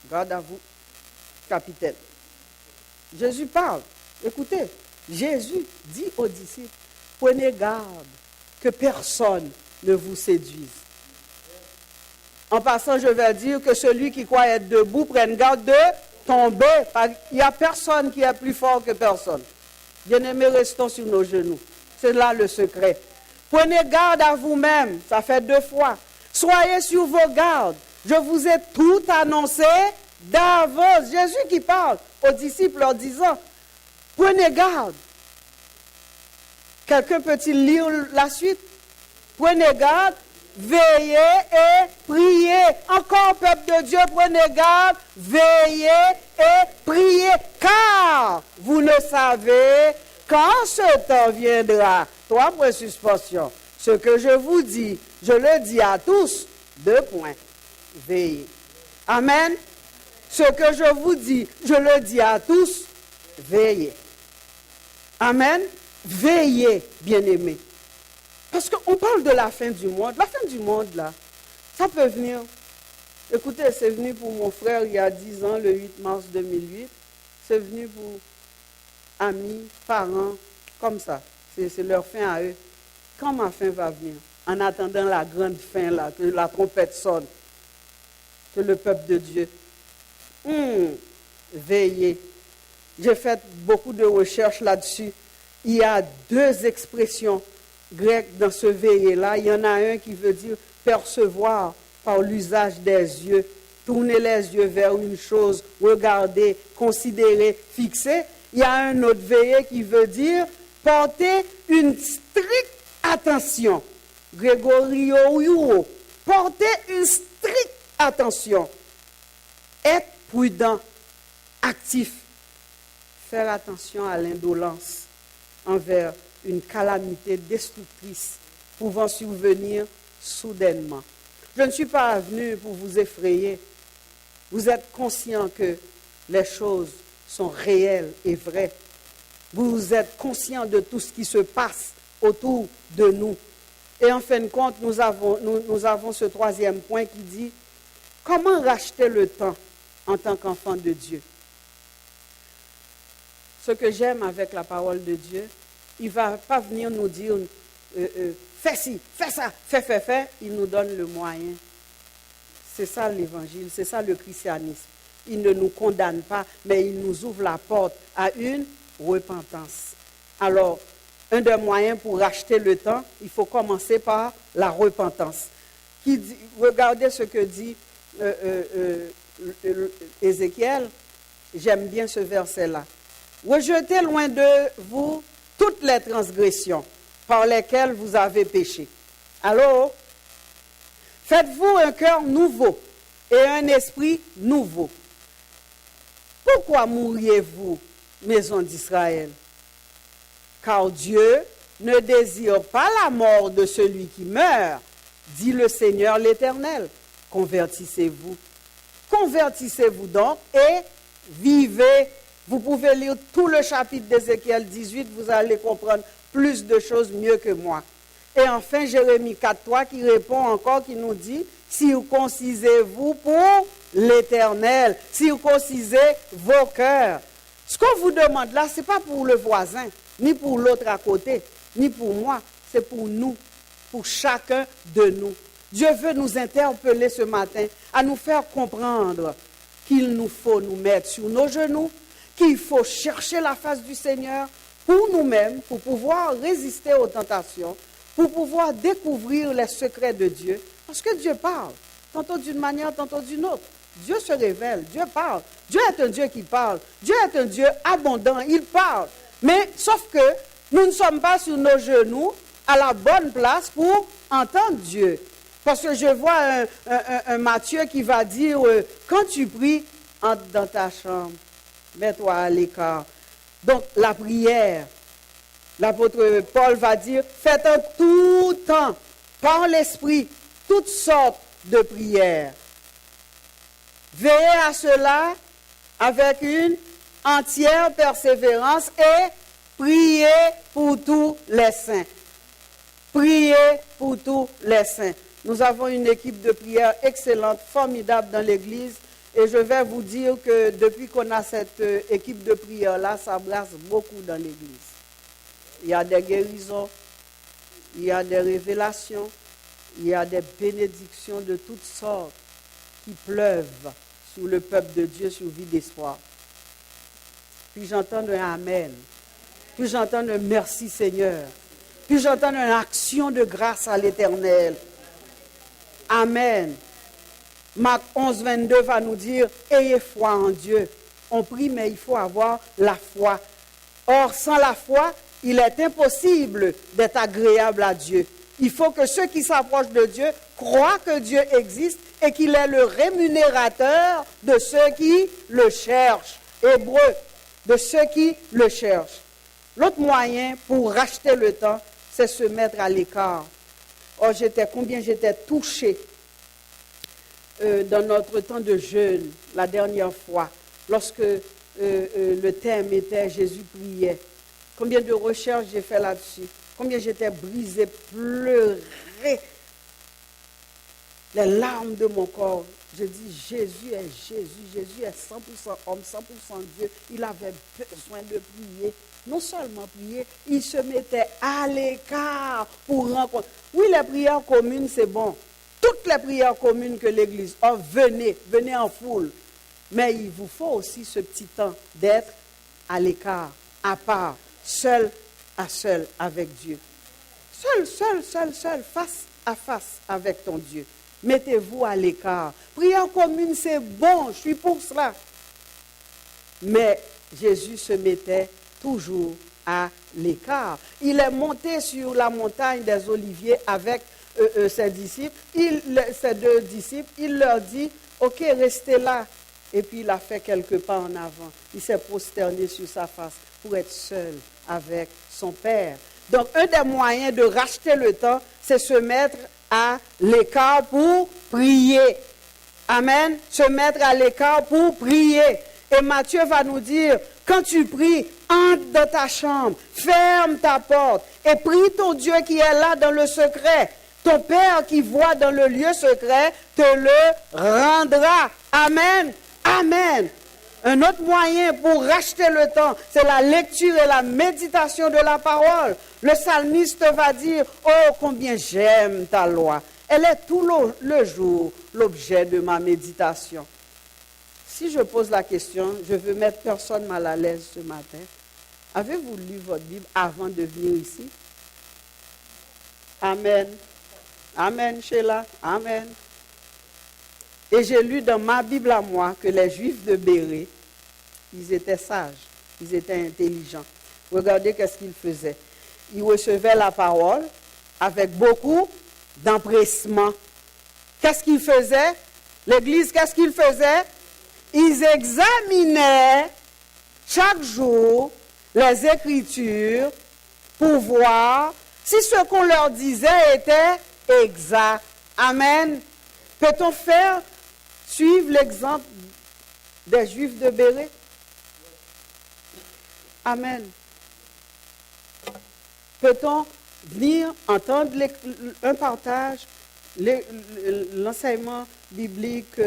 [SPEAKER 1] garde à vous, capitaine. Jésus parle. Écoutez, Jésus dit aux disciples, prenez garde que personne ne vous séduise. En passant, je vais dire que celui qui croit être debout prenne garde de tomber. Il n'y a personne qui est plus fort que personne. Bien-aimés, restons sur nos genoux. C'est là le secret. Prenez garde à vous-même. Ça fait 2 fois. Soyez sur vos gardes. Je vous ai tout annoncé d'avance. Jésus qui parle aux disciples leur disant, prenez garde. Quelqu'un peut-il lire la suite? Prenez garde, veillez et priez. Encore, peuple de Dieu, prenez garde, veillez et priez. Car vous ne savez quand ce temps viendra. 3 points suspension. Ce que je vous dis, je le dis à tous. 2 points. Veillez. Amen. Ce que je vous dis, je le dis à tous. Veillez. Amen. Veillez, bien-aimés. Parce qu'on parle de la fin du monde. La fin du monde, là, ça peut venir. Écoutez, c'est venu pour mon frère il y a 10 ans, le 8 mars 2008. C'est venu pour amis, parents, comme ça. C'est leur fin à eux. Quand ma fin va venir? En attendant la grande fin, là, que la trompette sonne. Que le peuple de Dieu. Veillez. J'ai fait beaucoup de recherches là-dessus. il y a deux expressions grecques dans ce veiller-là. Il y en a un qui veut dire percevoir par l'usage des yeux, tourner les yeux vers une chose, regarder, considérer, fixer. Il y a un autre veiller qui veut dire porter une stricte attention. Grégorio, porter une stricte attention. Être prudent, actif. Faire attention à l'indolence envers une calamité destructrice pouvant survenir soudainement. Je ne suis pas venu pour vous effrayer. Vous êtes conscient que les choses sont réelles et vraies. Vous êtes conscient de tout ce qui se passe autour de nous. Et en fin de compte, nous avons ce troisième point qui dit comment racheter le temps en tant qu'enfant de Dieu. Ce que j'aime avec la parole de Dieu, il ne va pas venir nous dire fais ci, fais ça, fais. Il nous donne le moyen. C'est ça l'évangile, c'est ça le christianisme. Il ne nous condamne pas, mais il nous ouvre la porte à une repentance. Alors, un des moyens pour racheter le temps, il faut commencer par la repentance. Regardez ce que dit Ézéchiel. J'aime bien ce verset-là. Rejetez loin de vous toutes les transgressions par lesquelles vous avez péché. Alors, faites-vous un cœur nouveau et un esprit nouveau. Pourquoi mourriez-vous, maison d'Israël? Car Dieu ne désire pas la mort de celui qui meurt, dit le Seigneur l'Éternel. Convertissez-vous. Convertissez-vous donc et vivez. Vous pouvez lire tout le chapitre d'Ézéchiel 18, vous allez comprendre plus de choses mieux que moi. Et enfin, Jérémie 4.3 qui répond encore, qui nous dit, circoncisez-vous pour l'Éternel, circoncisez vos cœurs. Ce qu'on vous demande là, ce n'est pas pour le voisin, ni pour l'autre à côté, ni pour moi, c'est pour nous, pour chacun de nous. Dieu veut nous interpeller ce matin, à nous faire comprendre qu'il nous faut nous mettre sur nos genoux, qu'il faut chercher la face du Seigneur pour nous-mêmes, pour pouvoir résister aux tentations, pour pouvoir découvrir les secrets de Dieu. Parce que Dieu parle, tantôt d'une manière, tantôt d'une autre. Dieu se révèle, Dieu parle. Dieu est un Dieu qui parle. Dieu est un Dieu abondant, il parle. Mais sauf que nous ne sommes pas sur nos genoux à la bonne place pour entendre Dieu. Parce que je vois un Matthieu qui va dire, quand tu pries, entre dans ta chambre, mets-toi à l'écart. Donc la prière, l'apôtre Paul va dire, faites en tout temps, par l'Esprit, toutes sortes de prières. Veillez à cela avec une entière persévérance et priez pour tous les saints. Priez pour tous les saints. Nous avons une équipe de prière excellente, formidable dans l'Église. Et je vais vous dire que depuis qu'on a cette équipe de prière-là, ça brasse beaucoup dans l'Église. Il y a des guérisons, il y a des révélations, il y a des bénédictions de toutes sortes qui pleuvent sur le peuple de Dieu, sur vie d'espoir. Puis j'entends un Amen. Puis j'entends un merci Seigneur. Puis j'entends une action de grâce à l'Éternel. Amen. Marc 11, 22 va nous dire, ayez foi en Dieu. On prie, mais il faut avoir la foi. Or, sans la foi, il est impossible d'être agréable à Dieu. Il faut que ceux qui s'approchent de Dieu croient que Dieu existe et qu'il est le rémunérateur de ceux qui le cherchent. Hébreu, de ceux qui le cherchent. L'autre moyen pour racheter le temps, c'est se mettre à l'écart. Or, combien j'étais touchée dans notre temps de jeûne, la dernière fois, lorsque le thème était Jésus priait. Combien de recherches j'ai fait là-dessus. Combien j'étais brisée, pleurée. Les larmes de mon corps. Je dis, Jésus est Jésus. Jésus est 100% homme, 100% Dieu. Il avait besoin de prier. Non seulement prier, il se mettait à l'écart pour rencontrer. Oui, les prières communes, c'est bon. Toutes les prières communes que l'Église a, venez en foule. Mais il vous faut aussi ce petit temps d'être à l'écart, à part, seul à seul avec Dieu. Seul, face à face avec ton Dieu. Mettez-vous à l'écart. Prière commune, c'est bon, je suis pour cela. Mais Jésus se mettait toujours à l'écart. Il est monté sur la montagne des Oliviers avec ses disciples, ses 2 disciples. Il leur dit, ok, restez là. Et puis il a fait quelques pas en avant. Il s'est prosterné sur sa face pour être seul avec son Père. Donc, un des moyens de racheter le temps, c'est se mettre à l'écart pour prier. Amen. Se mettre à l'écart pour prier. Et Matthieu va nous dire, quand tu pries, entre dans ta chambre, ferme ta porte et prie ton Dieu qui est là dans le secret. Ton Père qui voit dans le lieu secret te le rendra. Amen. Amen. Un autre moyen pour racheter le temps, c'est la lecture et la méditation de la parole. Le psalmiste va dire, oh combien j'aime ta loi. Elle est tout le jour l'objet de ma méditation. Si je pose la question, je veux mettre personne mal à l'aise ce matin. Avez-vous lu votre Bible avant de venir ici? Amen. Amen, Sheila. Amen. Et j'ai lu dans ma Bible à moi que les Juifs de Bérée, ils étaient sages, ils étaient intelligents. Regardez qu'est-ce qu'ils faisaient. Ils recevaient la parole avec beaucoup d'empressement. Qu'est-ce qu'ils faisaient? L'Église, qu'est-ce qu'ils faisaient? Ils examinaient chaque jour les Écritures pour voir si ce qu'on leur disait était exact. Amen. Peut-on suivre l'exemple des Juifs de Bérée? Amen. Peut-on venir entendre un partage, l'enseignement biblique,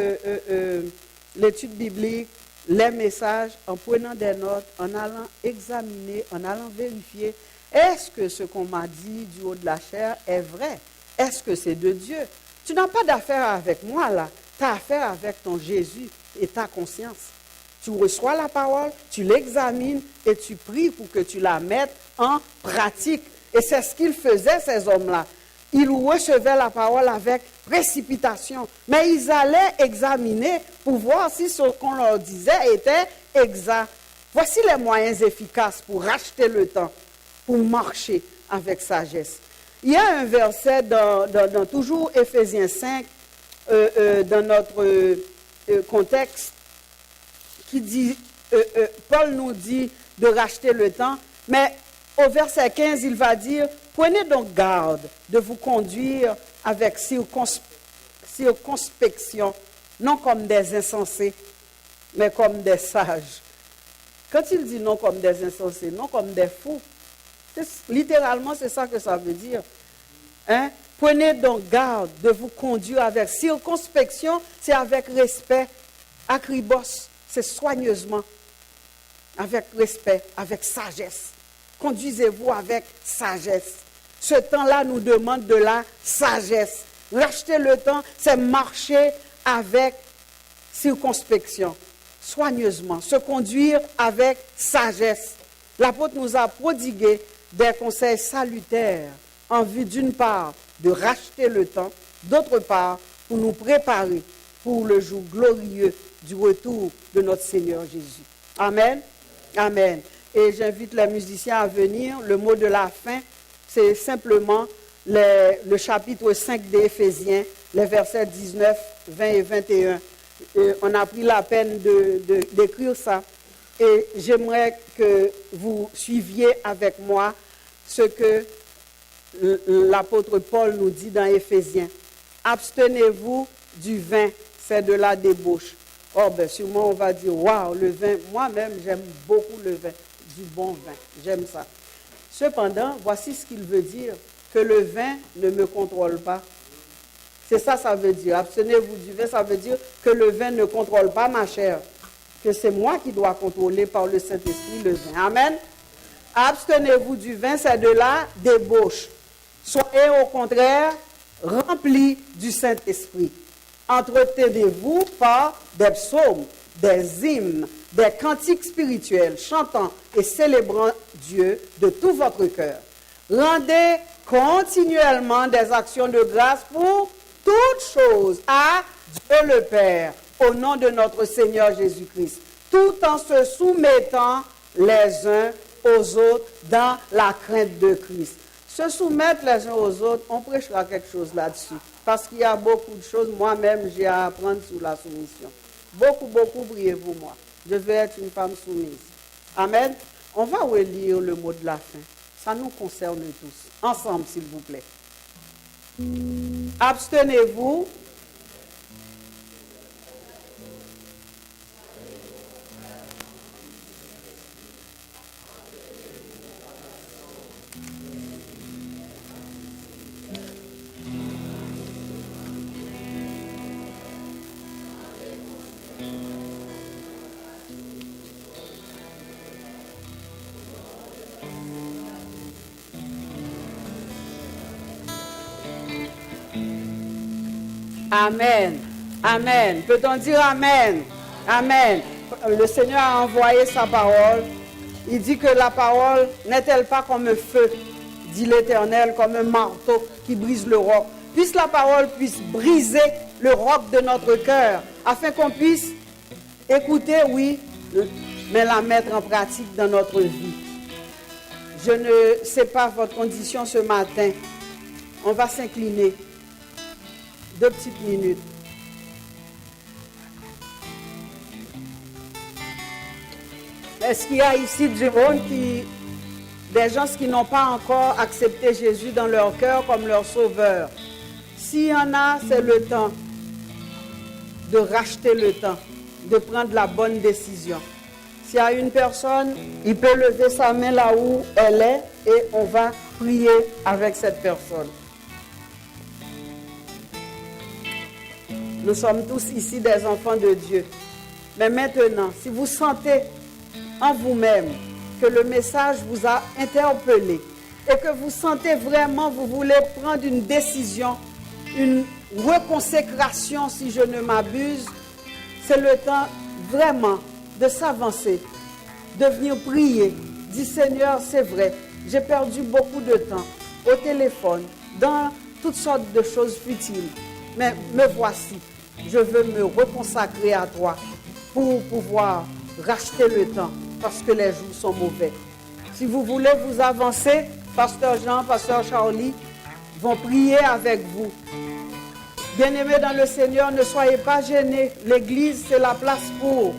[SPEAKER 1] l'étude biblique, les messages, en prenant des notes, en allant examiner, en allant vérifier, est-ce que ce qu'on m'a dit du haut de la chair est vrai? Est-ce que c'est de Dieu? Tu n'as pas d'affaire avec moi là, tu as affaire avec ton Jésus et ta conscience. Tu reçois la parole, tu l'examines et tu pries pour que tu la mettes en pratique. Et c'est ce qu'ils faisaient, ces hommes-là. Ils recevaient la parole avec précipitation, mais ils allaient examiner pour voir si ce qu'on leur disait était exact. Voici les moyens efficaces pour racheter le temps, pour marcher avec sagesse. Il y a un verset dans toujours Éphésiens 5, dans notre contexte, qui dit, Paul nous dit de racheter le temps, mais au verset 15, il va dire, prenez donc garde de vous conduire avec circonspection, non comme des insensés, mais comme des sages. Quand il dit non comme des insensés, non comme des fous, littéralement c'est ça que ça veut dire. Hein? Prenez donc garde de vous conduire avec circonspection, c'est avec respect, akribos, c'est soigneusement, avec respect, avec sagesse. Conduisez-vous avec sagesse. Ce temps-là nous demande de la sagesse. Racheter le temps, c'est marcher avec circonspection, soigneusement, se conduire avec sagesse. L'apôtre nous a prodigué des conseils salutaires en vue d'une part de racheter le temps, d'autre part pour nous préparer pour le jour glorieux du retour de notre Seigneur Jésus. Amen. Amen. Et j'invite les musiciens à venir. Le mot de la fin, c'est simplement le chapitre 5 des Éphésiens, les versets 19, 20 et 21. On a pris la peine d'écrire ça. Et j'aimerais que vous suiviez avec moi ce que l'apôtre Paul nous dit dans Éphésiens. Abstenez-vous du vin, c'est de la débauche. Oh, ben sûrement on va dire, waouh, le vin, moi-même j'aime beaucoup le vin, du bon vin, j'aime ça. Cependant, voici ce qu'il veut dire, que le vin ne me contrôle pas. C'est ça, ça veut dire. Abstenez-vous du vin, ça veut dire que le vin ne contrôle pas ma chair, que c'est moi qui dois contrôler par le Saint-Esprit le vin. Amen. Abstenez-vous du vin, c'est de la débauche. Soyez au contraire remplis du Saint-Esprit. Entretenez-vous par des psaumes, des hymnes, des cantiques spirituels, chantant et célébrant Dieu de tout votre cœur. Rendez continuellement des actions de grâce pour toutes choses à Dieu le Père, au nom de notre Seigneur Jésus-Christ, tout en se soumettant les uns aux autres dans la crainte de Christ. Se soumettre les uns aux autres, on prêchera quelque chose là-dessus. Parce qu'il y a beaucoup de choses, moi-même, j'ai à apprendre sur la soumission. Beaucoup, priez pour moi. Je vais être une femme soumise. Amen. On va relire le mot de la fin. Ça nous concerne tous. Ensemble, s'il vous plaît. Abstenez-vous. Amen. Amen. Peut-on dire Amen? Amen. Le Seigneur a envoyé sa parole. Il dit que la parole n'est-elle pas comme un feu, dit l'Éternel, comme un marteau qui brise le roc. Puisse la parole puisse briser le roc de notre cœur, afin qu'on puisse écouter, oui, mais la mettre en pratique dans notre vie. Je ne sais pas votre condition ce matin. On va s'incliner. 2 petites minutes. Est-ce qu'il y a ici du monde des gens qui n'ont pas encore accepté Jésus dans leur cœur comme leur sauveur? S'il y en a, c'est le temps de racheter le temps, de prendre la bonne décision. S'il y a une personne, il peut lever sa main là où elle est et on va prier avec cette personne. Nous sommes tous ici des enfants de Dieu. Mais maintenant, si vous sentez en vous-même que le message vous a interpellé et que vous sentez vraiment, vous voulez prendre une décision, une reconsécration, si je ne m'abuse, c'est le temps vraiment de s'avancer, de venir prier. Dis Seigneur, c'est vrai, j'ai perdu beaucoup de temps au téléphone, dans toutes sortes de choses futiles. Mais me voici. Je veux me reconsacrer à toi pour pouvoir racheter le temps parce que les jours sont mauvais. Si vous voulez vous avancer, Pasteur Jean, Pasteur Charlie vont prier avec vous. Bien-aimés dans le Seigneur, ne soyez pas gênés. L'église, c'est la place pour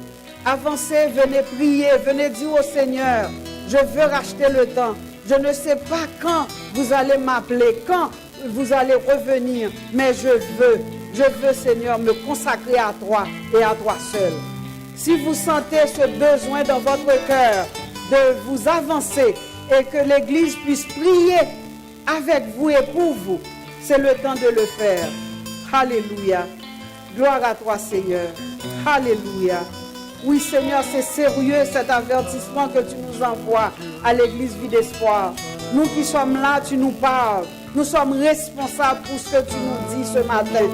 [SPEAKER 1] avancer. Venez prier, venez dire au Seigneur, je veux racheter le temps. Je ne sais pas quand vous allez m'appeler, quand vous allez revenir, mais je veux, Seigneur, me consacrer à toi et à toi seul. Si vous sentez ce besoin dans votre cœur de vous avancer et que l'Église puisse prier avec vous et pour vous, c'est le temps de le faire. Alléluia. Gloire à toi, Seigneur. Alléluia. Oui, Seigneur, c'est sérieux cet avertissement que tu nous envoies à l'Église Vie d'Espoir. Nous qui sommes là, tu nous parles. Nous sommes responsables pour ce que tu nous dis ce matin.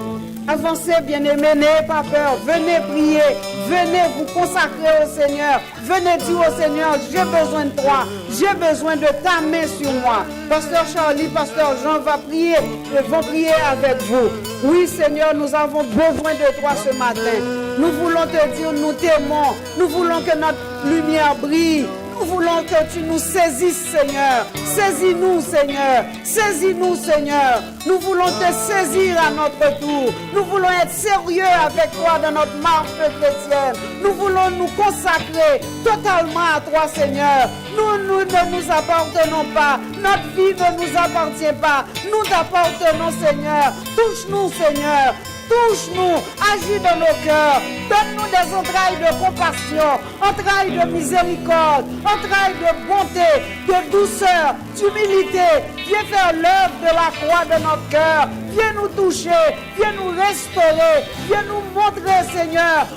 [SPEAKER 1] Avancez, bien-aimés, n'ayez pas peur. Venez prier. Venez vous consacrer au Seigneur. Venez dire au Seigneur, j'ai besoin de toi. J'ai besoin de ta main sur moi. Pasteur Charlie, Pasteur Jean vont prier avec vous. Oui, Seigneur, nous avons besoin de toi ce matin. Nous voulons te dire, nous t'aimons. Nous voulons que notre lumière brille. Nous voulons que tu nous saisisses, Seigneur. Saisis-nous, Seigneur. Saisis-nous, Seigneur. Nous voulons te saisir à notre tour. Nous voulons être sérieux avec toi dans notre marche chrétienne. Nous voulons nous consacrer totalement à toi, Seigneur. Nous ne nous appartenons pas. Notre vie ne nous appartient pas. Nous t'appartenons, Seigneur. Touche-nous, Seigneur. Touche-nous, agis dans nos cœurs, donne-nous des entrailles de compassion, entrailles de miséricorde, entrailles de bonté, de douceur, d'humilité. Viens faire l'œuvre de la croix de notre cœur. Viens nous toucher, viens nous restaurer, viens nous montrer, Seigneur,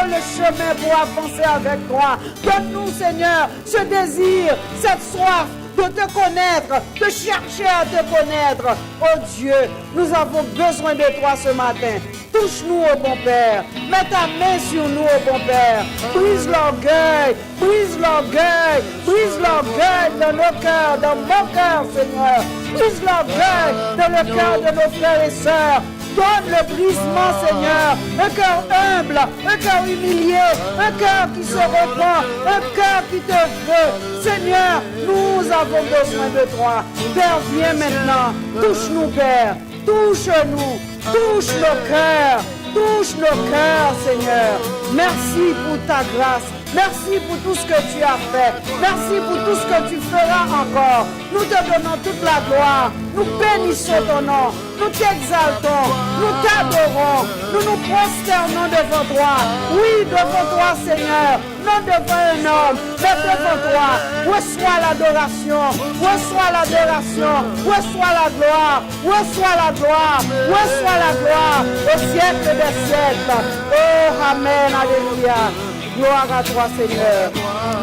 [SPEAKER 1] le chemin pour avancer avec toi. Donne-nous, Seigneur, ce désir, cette soif de te connaître, de chercher à te connaître. Oh Dieu, nous avons besoin de toi ce matin. Touche-nous, oh bon Père. Mets ta main sur nous, oh bon Père. Brise l'orgueil, brise l'orgueil, brise l'orgueil dans nos cœurs, dans mon cœur, Seigneur. Brise l'orgueil dans le cœur de nos frères et sœurs. Donne le brisement, Seigneur. Un cœur humble, un cœur humilié, un cœur qui se repent, un cœur qui te veut. Seigneur, nous avons besoin de toi. Père, viens maintenant. Touche-nous, Père. Touche-nous. Touche nos cœurs. Touche nos cœurs, Seigneur. Merci pour ta grâce. Merci pour tout ce que tu as fait. Merci pour tout ce que tu feras encore. Nous te donnons toute la gloire. Nous bénissons ton nom. Nous t'exaltons. Nous t'adorons. Nous nous prosternons devant toi. Oui, devant toi, Seigneur. Non devant un homme, mais devant toi. Reçois l'adoration. Reçois l'adoration. Reçois la gloire. Reçois la gloire. Reçois la gloire au siècle des siècles. Oh, amen. Alléluia. Gloire à toi, Seigneur.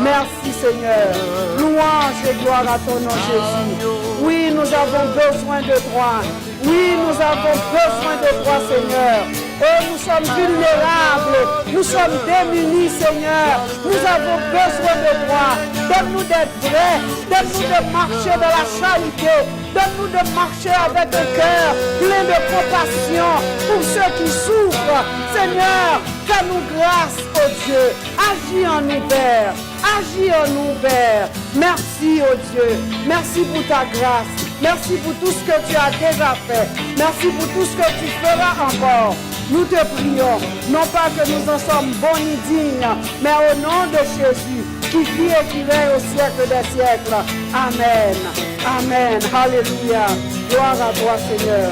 [SPEAKER 1] Merci, Seigneur. Louange et gloire à ton nom, Jésus. Oui, nous avons besoin de toi. Oui, nous avons besoin de toi, Seigneur. Oh, nous sommes vulnérables. Nous sommes démunis, Seigneur. Nous avons besoin de toi. Donne-nous d'être vrais. Donne-nous de marcher dans la charité. Donne-nous de marcher avec un cœur plein de compassion pour ceux qui souffrent. Seigneur, fais-nous grâce, oh Dieu. Agis en nous, Père. Agis en nous, Père. Merci, oh Dieu. Merci pour ta grâce. Merci pour tout ce que tu as déjà fait. Merci pour tout ce que tu feras encore. Nous te prions, non pas que nous en sommes bons ni dignes, mais au nom de Jésus, qui vit et qui règne au siècle des siècles. Amen. Amen. Alléluia. Gloire à toi, Seigneur.